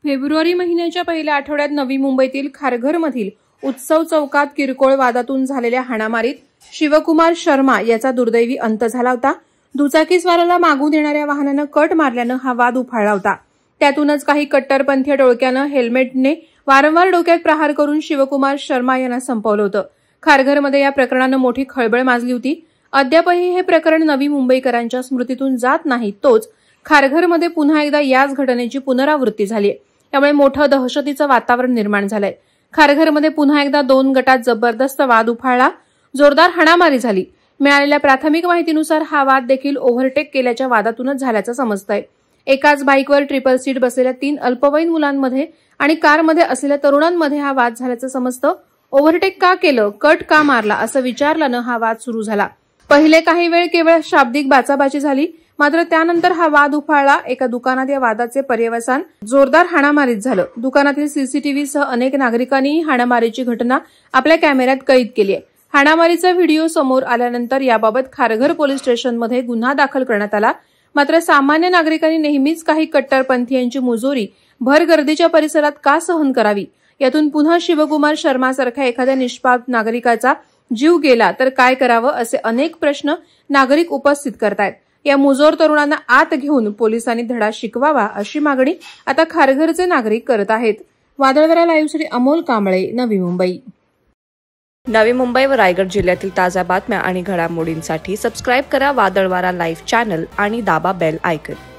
February महिन्याच्या पहिल्या आठवड्यात नवी मुंबईतील खारघरमधील उत्सव चौकात किरकोळ वादातून झालेल्या हाणामारीत शिवकुमार शर्मा याचा दुर्दैवी अंत झाला होता। दुचाकीस्वाराला मागून येणाऱ्या वाहनानं कट मारल्यानं हा वाद उफाळला होता। त्यातूनच काही कट्टरपंथी टोळक्यानं हेल्मेटने वारंवार डोक्यात प्रहार करून शिवकुमार शर्मा यांना संपवलं होतं। खारघरमध्ये या प्रकरणानं मोठी खळबळ माजली होती। अद्यापही हे प्रकरण नवी मुंबईकरांच्या स्मृतीतून जात नाही, तोच खारघरमध्ये पुन्हा एकदा याच घटनेची पुनरावृत्ती झाली। त्यामुळे मोठं दहशतीचं वातावरण निर्माण झालंय। खारघरमध्ये पुन्हा एकदा 2 गटात जबरदस्त वाद उफाळला, जोरदार हाणामारी झाली। मिळालेल्या प्राथमिक माहितीनुसार हा वाद देखील ओव्हरटेक केल्याच्या वादातूनच झाल्याचं समजतंय। एकाच बाईकवर ट्रिपल सीट बसलेल्या 3 अल्पवयीन मुलांमध्ये आणि कारमध्ये असलेल्या तरुणांमध्ये हा वाद झाल्याचं समजतं। ओव्हरटेक का केलं, कट का मारला असं विचारल्यानं हा वाद सुरू झाला। पहिले काही वेळ केवळ शाब्दिक बाचाबाची झाली, मात्र त्यानंतर हा वाद उफाळला। एका दुकानात या वादाचे पर्यवसान जोरदार हाणामारीत झालं। दुकानातील सीसीटीव्हीसह अनेक नागरिकांनी हाणामारीची घटना आपल्या कॅमेऱ्यात कैद केली आहे। हाणामारीचा व्हिडिओ समोर आल्यानंतर याबाबत खारघर पोलीस स्टेशनमध्ये गुन्हा दाखल करण्यात आला। मात्र सामान्य नागरिकांनी नेहमीच काही कट्टरपंथीयांची मुजोरी भर गर्दीच्या परिसरात का सहन करावी? यातून पुन्हा शिवकुमार शर्मासारख्या एखाद्या निष्पाप नागरिकाचा जीव गेला तर काय करावं, असे अनेक प्रश्न नागरिक उपस्थित करतायत। या मुजोर तरुणांना आत घेऊन पोलिसांनी धडा शिकवावा अशी मागणी आता खारघरचे नागरिक करत आहेत। वादळवारा लाईव्हसाठी अमोल कांबळे, नवी मुंबई। नवी मुंबई व रायगड जिल्ह्यातील ताज्या बातम्या आणि घडामोडींसाठी सबस्क्राईब करा वादळवारा लाईव्ह चॅनल आणि दाबा बेल आयकॉन।